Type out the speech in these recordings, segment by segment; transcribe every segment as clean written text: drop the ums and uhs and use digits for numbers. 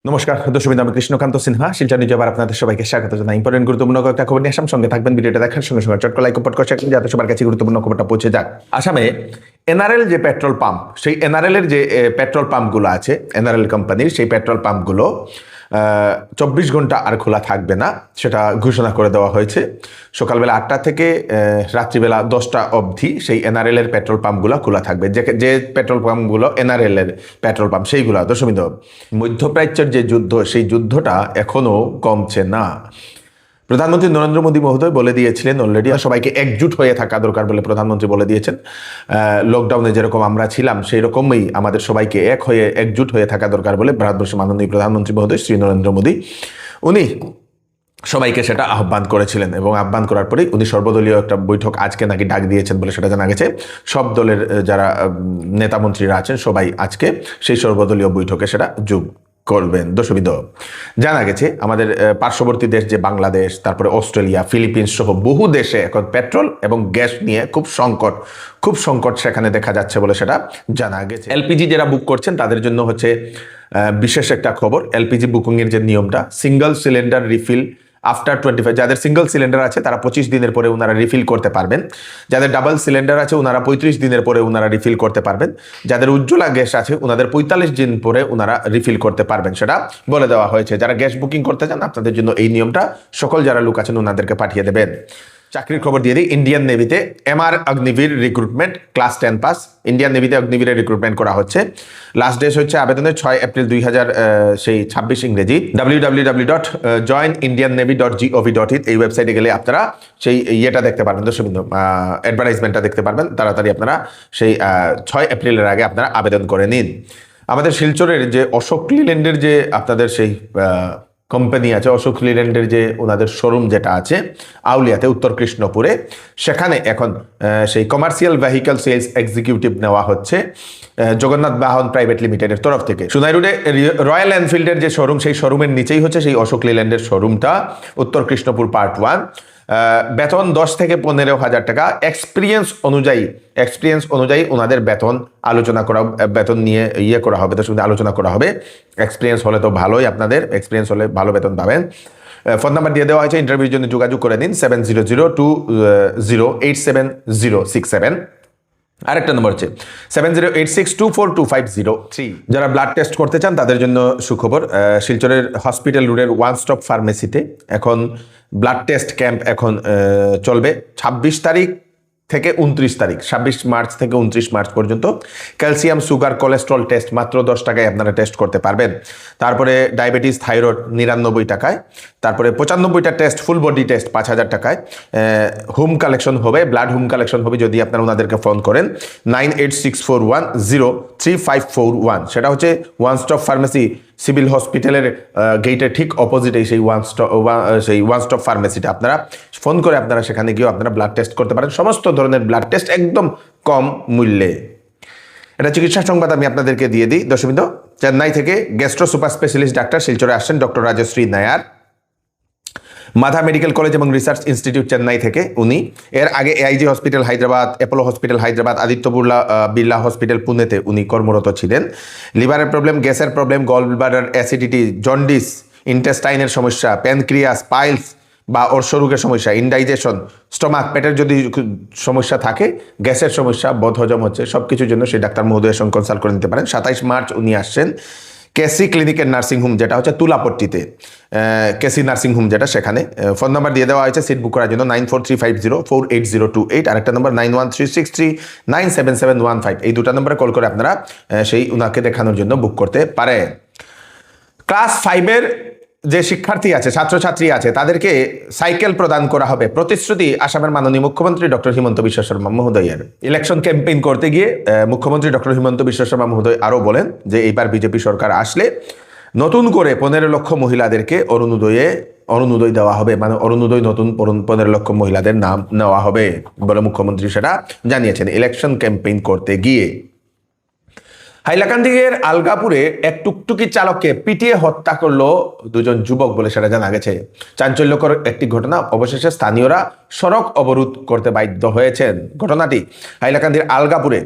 নমস্কার দর্শক, আমি কৃষ্ণকান্ত সিনহা শিলচর নিউজে আবার আপনাদের সবাইকে স্বাগত জানাই। ইম্পর্টেন্ট গুরুত্বপূর্ণ কয়েকটা খবর নিয়ে আসাম, সঙ্গে থাকবেন। ভিডিওটা দেখার সঙ্গে সঙ্গে চটকা লাইক পট করছেন যাতে সবার কাছে গুরুত্বপূর্ণ খবরটা পৌঁছে যাক। আসামে এনআরএল যে পেট্রোল পাম্প, সেই এনআরএল এর যে পেট্রোল পাম্পগুলো আছে, এনআরএল কোম্পানির সেই পেট্রোল পাম্পগুলো 24 ঘন্টা আর খোলা থাকবে না, সেটা ঘোষণা করে দেওয়া হয়েছে। সকালবেলা 8টা থেকে রাত্রিবেলা 10টা অবধি সেই এনআরএল এর পেট্রোল পাম্পগুলো খোলা থাকবে। যে পেট্রোল পাম্পগুলো এনআরএল এর পেট্রোল পাম্প সেইগুলো। দশমিত মধ্যপ্রাচ্যের যে যুদ্ধ, সেই যুদ্ধটা এখনো কমছে না। প্রধানমন্ত্রী নরেন্দ্র মোদী মহোদয় বলে দিয়েছিলেন অলরেডি, সবাইকে একজুট হয়ে থাকা দরকার বলে প্রধানমন্ত্রী বলে দিয়েছেন। লকডাউনে যেরকম আমরা ছিলাম সেই রকমই আমাদের সবাইকে একজুট হয়ে থাকা দরকার বলে ভারতবর্ষের মাননীয় প্রধানমন্ত্রী মহোদয় শ্রী নরেন্দ্র মোদী উনি সবাইকে সেটা আহ্বান করেছিলেন, এবং আহ্বান করার পরেই উনি সর্বদলীয় একটা বৈঠক আজকে নাকি ডাক দিয়েছেন বলে সেটা জানা গেছে। সব দলের যারা নেতা মন্ত্রীরা আছেন সবাই আজকে সেই সর্বদলীয় বৈঠকে সেটা যোগ করবেন। দর্শকবৃন্দ, জানা গেছে আমাদের পার্শ্ববর্তী দেশ যে বাংলাদেশ, তারপরে অস্ট্রেলিয়া, ফিলিপিন্স সহ বহু দেশে এখন পেট্রোল এবং গ্যাস নিয়ে খুব সংকট সেখানে দেখা যাচ্ছে বলে সেটা জানা গেছে। এলপিজি যারা বুক করছেন তাদের জন্য হচ্ছে বিশেষ একটা খবর। এলপিজি বুকিংয়ের যে নিয়মটা, সিঙ্গল সিলিন্ডার রিফিল আফটার 25, যাদের সিঙ্গল সিলিন্ডার আছে তারা 25 দিনের পরে ওনারা রিফিল করতে পারবেন। যাদের ডাবল সিলিন্ডার আছে ওনারা 35 দিনের পরে ওনারা রিফিল করতে পারবেন। যাদের উজ্জ্বলা গ্যাস আছে ওনাদের 45 দিন পরে ওনারা রিফিল করতে পারবেন, সেটা বলে দেওয়া হয়েছে। যারা গ্যাস বুকিং করতে চান আপনাদের জন্য এই নিয়মটা সকল যারা লোক আছেন ওনাদেরকে পাঠিয়ে দেবেন। চাকরির খবর দিয়ে দিই। ইন্ডিয়ান নেভিতে এমআর অগ্নিবীর রিক্রুটমেন্ট, ক্লাস 10 পাস। ইন্ডিয়ান নেভিতে অগ্নিবীরের রিক্রুটমেন্ট করা হচ্ছে। লাস্ট ডেট হচ্ছে আবেদনের 6 এপ্রিল 2026 ইংরেজি। www.joinindiannavy.gov.in এই ওয়েবসাইটে গেলে আপনারা সেই ইয়েটা দেখতে পারবেন, দর্শকবৃন্দ, অ্যাডভার্টাইজমেন্টটা দেখতে পারবেন। তাড়াতাড়ি আপনারা সেই 6 এপ্রিলের আগে আপনারা আবেদন করে নিন। আমাদের শিলচরের যে অশোক লিল্যান্ডের যে আপনাদের সেই কোম্পানি আছে, অশোক লিল্যান্ডের যে ওনাদের শোরুম যেটা আছে আউলিয়াতে উত্তর কৃষ্ণপুরে, সেখানে এখন সেই কমার্শিয়াল ভেহিকল সেলস এক্সিকিউটিভ নেওয়া হচ্ছে জগন্নাথ বাহন প্রাইভেট লিমিটেডের তরফ থেকে। সোনাই রোডে রয়্যাল এনফিল্ডের যে শোরুম, সেই শোরুমের নিচেই হচ্ছে সেই অশোক লিল্যান্ডের শোরুমটা, উত্তর কৃষ্ণপুর পার্ট 1। বেতন 10 থেকে 15,000 টাকা। এক্সপিরিয়েন্স অনুযায়ী ওনাদের বেতন আলোচনা করা, বেতন নিয়ে করা হবে, তার সঙ্গে আলোচনা করা হবে। এক্সপিরিয়েন্স হলে তো ভালোই, আপনাদের এক্সপিরিয়েন্স হলে ভালো বেতন পাবেন। ফোন নাম্বার দিয়ে দেওয়া হয়েছে, ইন্টারভিউর জন্য যোগাযোগ করে নিন 7002087067। আরেকটা নম্বর হচ্ছে 7086242503। যারা ব্লাড টেস্ট করতে চান তাদের জন্য সুখবর। শিলচরের হসপিটাল রোডের ওয়ান স্টপ ফার্মেসিতে এখন ব্লাড টেস্ট ক্যাম্প এখন চলবে 26 তারিখ থেকে 29 তারিখ, 26 মার্চ থেকে 29 মার্চ পর্যন্ত। ক্যালসিয়াম, সুগার, কোলেস্ট্রল টেস্ট মাত্র 10 টাকায় আপনারা টেস্ট করতে পারবেন। তারপরে ডায়াবেটিস, থাইরয়েড 99 টাকায়। তারপরে 95টা টেস্ট, ফুল বডি টেস্ট 5,000 টাকায়। হোম কালেকশন হবে, ব্লাড হোম কালেকশন হবে যদি আপনারা ওনাদেরকে ফোন করেন 9864103541। সেটা হচ্ছে ওয়ান স্টপ ফার্মেসি, সিভিল হসপিটালের গেটের ঠিক অপোজিটে সেই ওয়ান স্টপ ফার্মেসিটা। আপনারা ফোন করে আপনারা সেখানে গিয়েও আপনারা ব্লাড টেস্ট করতে পারেন, সমস্ত ধরনের ব্লাড টেস্ট একদম কম মূল্যে। এটা চিকিৎসা সংবাদ আমি আপনাদেরকে দিয়ে দিই। দর্শকবৃন্দ, চেন্নাই থেকে গ্যাস্ট্রো সুপার স্পেশালিস্ট ডাক্তার শিলচরে আসছেন doctor Rajashree Nair, Madha medical college এবং রিসার্চ ইনস্টিটিউট চেন্নাই থেকে উনি। এর আগে AIG hospital Hyderabad, Apollo hospital Hyderabad, Aditya Birla hospital পুনেতে উনি কর্মরত ছিলেন। লিভারের প্রবলেম, গ্যাসের problem, gallbladder, acidity, jaundice, ইন্টেস্টাইনের সমস্যা, প্যানক্রিয়াস, পাইলস বা অর্শরোগের সমস্যা, ইনডাইজেশন, স্টোমাক, পেটের যদি সমস্যা থাকে, গ্যাসের সমস্যা, বদহজম হচ্ছে, সব কিছুর জন্য সেই ডাক্তার মহোদয়ের সঙ্গে কনসাল্ট করে নিতে পারেন। 27 মার্চ উনি আসছেন কেসি ক্লিনিকের নার্সিংহোম, যেটা হচ্ছে তুলাপট্টিতে, কেসি নার্সিংহোম যেটা, সেখানে। ফোন নাম্বার দিয়ে দেওয়া হয়েছে সিট বুক করার জন্য 9435048028। আরেকটা নম্বর 9136397715। এই দুটো নম্বরে কল করে আপনারা সেই উনাকে দেখানোর জন্য বুক করতে পারেন। ক্লাস 5-এর যে শিক্ষার্থী আছে, ছাত্রছাত্রী আছে, তাদেরকে সাইকেল প্রদান করা হবে, প্রতিশ্রুতি আসামের মাননীয় মুখ্যমন্ত্রী ডক্টর হিমন্ত বিশ্ব শর্মা মহোদয়ের। ইলেকশন ক্যাম্পেইন করতে গিয়ে মুখ্যমন্ত্রী ডক্টর হিমন্ত বিশ্ব শর্মা মহোদয় আরও বলেন যে এইবার বিজেপি সরকার আসলে নতুন করে 15 লক্ষ মহিলাদেরকে অরুণোদয় দেওয়া হবে, মানে অরুণোদয় নতুন 15 লক্ষ মহিলাদের নাম নেওয়া হবে বলে মুখ্যমন্ত্রী সেটা জানিয়েছেন ইলেকশন ক্যাম্পেইন করতে গিয়ে। হাইলাকান্দির আলগাপুরে এক টুকটুকি চালককে পিটিয়ে হত্যা করলো দুজন যুবক বলে সেটা জানা গেছে। চাঞ্চল্যকর একটি ঘটনা। অবশেষে স্থানীয়রা সড়ক অবরোধ করতে বাধ্য হয়েছেন। ঘটনাটি হাইলাকান্দির আলগাপুরে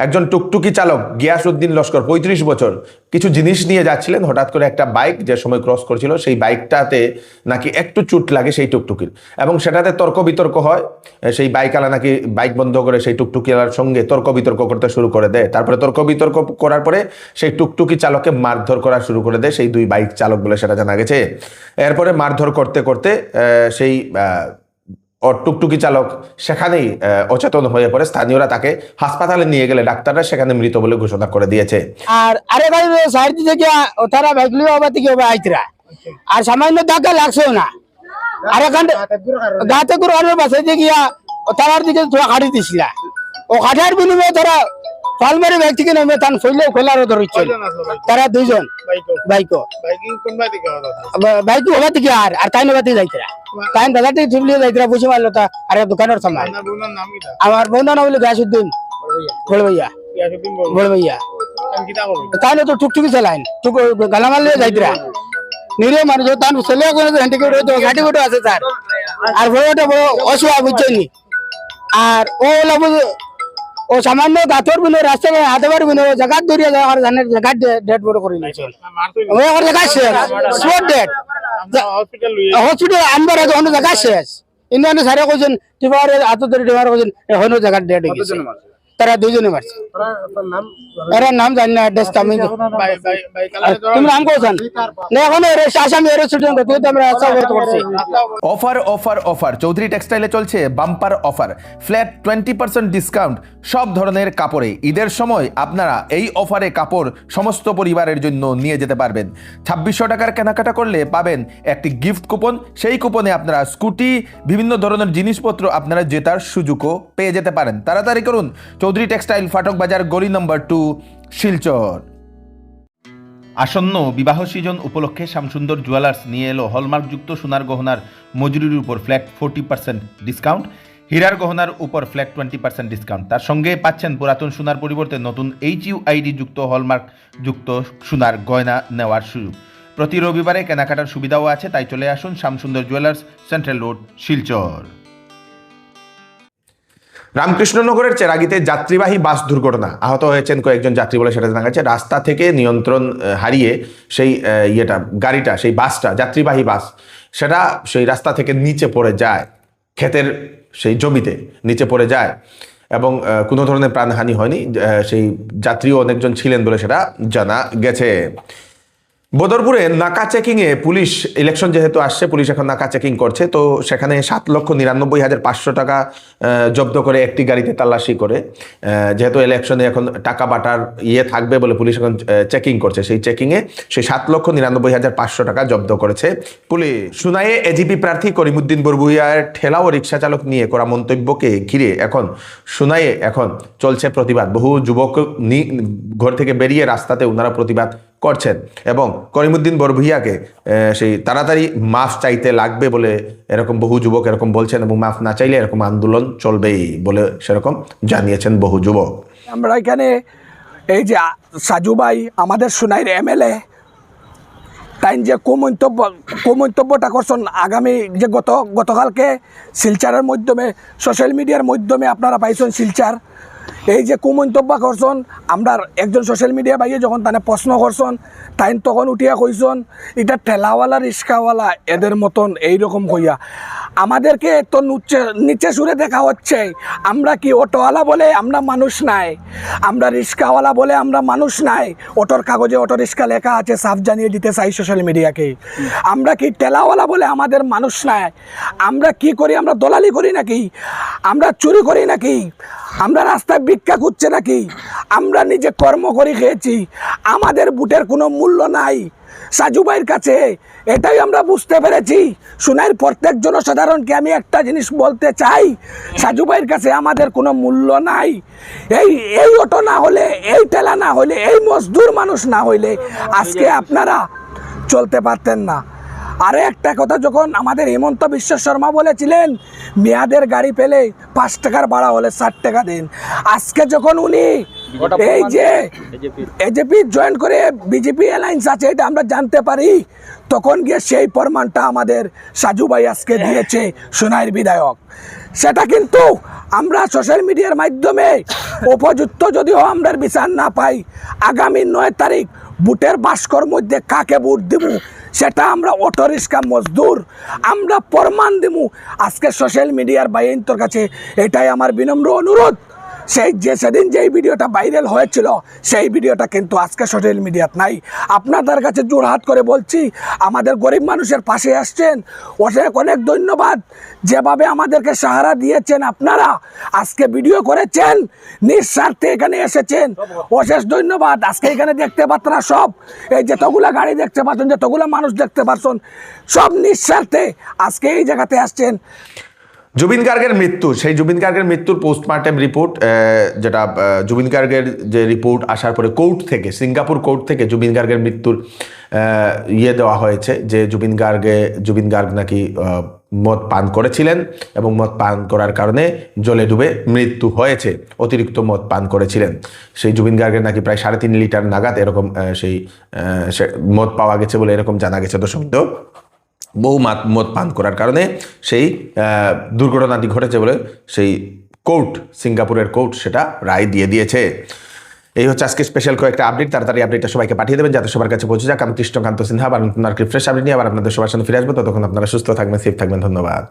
একজন টুকটুকি চালক গিয়াসউদ্দিন লস্কর 35 বছর কিছু জিনিস নিয়ে যাচ্ছিলেন। হঠাৎ করে একটা বাইক যে সময় ক্রস করছিল সেই বাইকটাতে নাকি একটু চোট লাগে সেই টুকটুকির, এবং সেটাতে তর্ক বিতর্ক হয়। সেই বাইকওয়ালা নাকি বাইক বন্ধ করে সেই টুকটুকিওয়ালার সঙ্গে তর্ক বিতর্ক করতে শুরু করে দেয়। তারপরে তর্ক বিতর্ক করার পরে সেই টুকটুকি চালককে মারধর করা শুরু করে দেয় সেই দুই বাইক চালক বলে সেটা জানা গেছে। এরপরে মারধর করতে করতে সেই টুকটুকি চালক সেখানেই অচেতন হয়ে পড়ে। স্থানীয়রা তাকে হাসপাতালে নিয়ে গেলে ডাক্তাররা সেখানে মৃত বলে ঘোষণা করে দিয়েছে। আর আরে ভাই সাইড থেকে তারা বাইক লিয়ে আবার থেকে আইতরা আর সামান্য ধাক্কা লাগছেও না। আর এখান গাতে করে আর বাসায় গিয়া তারার দিকে তোরা কাটি দিছিলা, ও কাঠার বিনিময়ে তারা পালমারি বাইক থেকে নেমে তান শৈলে খোলার ধরছিল। তারা দুইজন বাইক বাইক হবার থেকে আর তাই নবাতে যাইতরা, তাই দাদাটি টিপলিয়ে যাইতরা বুঝে মারলো তা আর দোকানের সামান। আমার বন্ধু নাম হলো গিয়াসউদ্দিন বড় ভাইয়া, বড় ভাইয়া তাই তো টুকটুকি চালাইন গালা মারলে যাইতরা নিরে মানুষ তান ছেলে ঘাটি গোটো আছে স্যার। আর বড়টা বড় অসুয়া বুঝছেনি। আর ও সামান্য গাথর বিনো রাস্তায় হাতেবার বিনো জায়গা দরিয়া যায় আর জানের জায়গা ডেট বড় করে নিয়েছে। ওই আমার জায়গা শেষ স্পট ডেট হসপিটাল আনবার আগে অন্য জায়গা শেষ। ইন্ডিয়ানে সারে কইছেন টিবারে হাত ধরে টিবার কইছেন এখন জায়গা ডেট হয়ে গেছে। তারা দুইজনে মারছে। এর নাম জানি না, অ্যাড্রেস আমি তুমি নাম কোথান না এখন আসামি এর স্টুডেন্ট তুই তো আমরা আশা করতে পারছি। অফার অফার অফার চৌধুরী টেক্সটাইলে চলছে বাম্পার অফার, ফ্ল্যাট 20% ডিসকাউন্ট সব ধরনের কাপড়ে। ঈদের সময় আপনারা এই অফারে কাপড় সমস্ত পরিবারের জন্য নিয়ে যেতে পারবেন। 2600 টাকার কেনাকাটা করলে পাবেন একটি গিফট কুপন। সেই কুপনে আপনারা স্কুটি, বিভিন্ন ধরনের জিনিসপত্র আপনারা জেতার সুযোগও পেয়ে যেতে পারেন। তাড়াতাড়ি করুন, চৌধুরী টেক্সটাইল, ফাটক বাজার, গলি নম্বর 2, শিলচর। আসন্ন বিবাহ সিজন উপলক্ষে শ্যামসুন্দর জুয়েলার্স নিয়ে এলো হলমার্কযুক্ত সোনার গহনার মজুরির উপর ফ্ল্যাট 40% ডিসকাউন্ট, হীরার গহনার উপর ফ্ল্যাট 20% ডিসকাউন্ট। তার সঙ্গে পাচ্ছেন পুরাতন সোনার পরিবর্তে নতুন HUID যুক্ত হলমার্কযুক্ত সোনার গয়না নেওয়ার সুযোগ। প্রতি রবিবারে কেনাকাটার সুবিধাও আছে, তাই চলে আসুন Shyamsundar jewellers, central road, Silchar. রামকৃষ্ণনগরের চেরাগিতে যাত্রীবাহী বাস দুর্ঘটনা, আহত হয়েছেন কয়েকজন যাত্রী বলে সেটা জানা গেছে। রাস্তা থেকে নিয়ন্ত্রণ হারিয়ে সেই গাড়িটা, সেই বাসটা, যাত্রীবাহী বাস, সেটা সেই রাস্তা থেকে নিচে পড়ে যায়, ক্ষেতের সেই জমিতে নিচে পড়ে যায় এবং কোনো ধরনের প্রাণহানি হয়নি। সেই যাত্রীও অনেকজন ছিলেন বলে সেটা জানা গেছে। বদরপুরে নাকা চেকিংয়ে পুলিশ, ইলেকশন যেহেতু আসছে পুলিশ এখন নাকা চেকিং করছে, তো সেখানে 7,99,500 টাকা জব্দ করে একটি গাড়িতে তাল্লাশি করে। যেহেতু ইলেকশনে এখন টাকা বাটার থাকবে বলে পুলিশ এখন চেকিং করছে, সেই চেকিংয়ে সেই 7,99,500 টাকা জব্দ করেছে পুলিশ। সুনাইয়ে এজিপি প্রার্থী করিমুদ্দিন বরভুইয়ার ঠেলা ও রিক্সা চালক নিয়ে করা মন্তব্যকে ঘিরে এখন সুনাইয়ে এখন চলছে প্রতিবাদ। বহু যুবক ঘর থেকে বেরিয়ে রাস্তাতে ওনারা প্রতিবাদ করছেন এবং করিমুদ্দিন বরভুইয়াকে সেই তাড়াতাড়ি মাফ চাইতে লাগবে বলে এরকম বহু যুবক এরকম বলছেন, এবং মাফ না চাইলে এরকম আন্দোলন চলবেই বলে সেরকম জানিয়েছেন বহু যুবক। আমরা এখানে এই যে সাজু ভাই আমাদের সুনাইর MLA, তাই যে কুমন্তব্যটা করছেন আগামী যে গতকালকে শিলচারের মাধ্যমে, সোশ্যাল মিডিয়ার মাধ্যমে আপনারা পাইছেন শিলচার, এই যে কুমন্তব্য করছেন, আমরা একজন সোশ্যাল মিডিয়া ভাইয়ে যখন তানে প্রশ্ন করছেন তাই তখন উঠিয়া কইছেন এটা ঠেলাওয়ালা রিক্সাওয়ালা এদের মতন এইরকম কইয়া আমাদেরকে তো নিচে সুরে দেখা হচ্ছে। আমরা কি অটোওয়ালা বলে আমরা মানুষ নাই, আমরা রিক্সাওয়ালা বলে আমরা মানুষ নাই। অটোর কাগজে অটো রিক্সা লেখা আছে, সাফ জানিয়ে দিতে চাই সোশ্যাল মিডিয়াকে। আমরা কি ঠেলাওয়ালা বলে আমাদের মানুষ নাই? আমরা কি করি? আমরা দলালি করি নাকি? আমরা চুরি করি নাকি? আমরা রাস্তায় ভিক্ষা খুঁজছে নাকি? আমরা নিজে কর্ম করে খেয়েছি, আমাদের বুটের কোনো মূল্য নাই সাজু ভাইয়ের কাছে, এটাই আমরা বুঝতে পেরেছি। সুনাইর প্রত্যেক জনসাধারণকে আমি একটা জিনিস বলতে চাই, সাজু ভাইয়ের কাছে আমাদের কোনো মূল্য নাই। এই অটো না হলে, এই ঠেলা না হলে, এই মজদুর মানুষ না হইলে আজকে আপনারা চলতে পারতেন না। আরও একটা কথা, যখন আমাদের হেমন্ত বিশ্ব শর্মা বলেছিলেন মেয়াদের গাড়ি পেলে 5 টাকার ভাড়া হলে 60 টাকা দিন, আজকে যখন উনি এই যে এজেপি জয়েন করে বিজেপি অ্যালায়েন্স আছে এটা আমরা জানতে পারি, তখন গিয়ে সেই প্রমাণটা আমাদের সাজু ভাই আজকে দিয়েছে সোনাইর বিধায়ক। সেটা কিন্তু আমরা সোশ্যাল মিডিয়ার মাধ্যমে উপযুক্ত যদিও আমরা বিচার না পাই, আগামী 9 তারিখ বুটের বাস্কর মধ্যে কাকে ভোট দেব সেটা আমরা অটো রিক্সা মজদুর আমরা প্রমাণ দেব আজকে সোশ্যাল মিডিয়ার বাইন্তর কাছে। এটাই আমার বিনম্র অনুরোধ। সেদিন যেই ভিডিওটা ভাইরাল হয়েছিল সেই ভিডিওটা কিন্তু আজকে সোশ্যাল মিডিয়াত নাই। আপনাদের কাছে জোড়হাত করে বলছি, আমাদের গরিব মানুষের পাশে আসছেন, অনেক অনেক ধন্যবাদ। যেভাবে আমাদেরকে সাহারা দিয়েছেন, আপনারা আজকে ভিডিও করেছেন, নিঃস্বার্থে এখানে এসেছেন, অশেষ ধন্যবাদ। আজকে এখানে দেখতে পাচ্ছেন সব, এই যতগুলা গাড়ি দেখতে পাচ্ছেন, যতগুলা মানুষ দেখতে পাচ্ছেন, সব নিঃস্বার্থে আজকে এই জায়গাতে আসছেন। জুবিন গার্গের মৃত্যু, সেই জুবিন গার্গের মৃত্যুর পোস্টমর্টেম রিপোর্ট, যেটা জুবিন গার্গের যে রিপোর্ট আসার পরে কোর্ট থেকে, সিঙ্গাপুর কোর্ট থেকে জুবিন গার্গের মৃত্যুর দেওয়া হয়েছে যে জুবিন গার্গ নাকি মদ পান করেছিলেন এবং মদ পান করার কারণে জলে ডুবে মৃত্যু হয়েছে, অতিরিক্ত মদ পান করেছিলেন। সেই জুবিন গার্গের নাকি প্রায় 3.5 লিটার নাগাদ এরকম সেই মদ পাওয়া গেছে বলে এরকম জানা গেছে। দর্শক, বহু মদ পান করার কারণে সেই দুর্ঘটনাটি ঘটেছে বলে সেই কোর্ট, সিঙ্গাপুরের কোর্ট সেটা রায় দিয়েছে। এই হচ্ছে আজকে স্পেশাল কয়েকটা আপডেট। তাড়াতাড়ি আপডেটটা সবাইকে পাঠিয়ে দেবেন যাতে সবার কাছে পৌঁছে যাক। আমি কৃষ্ণকান্ত সিনহা, আবার নতুন আর ফ্রেশ আপডেট নিয়ে আবার আপনাদের সবার সামনে ফিরে আসবো। ততক্ষণ আপনারা সুস্থ থাকবেন, সেফ থাকবেন। ধন্যবাদ।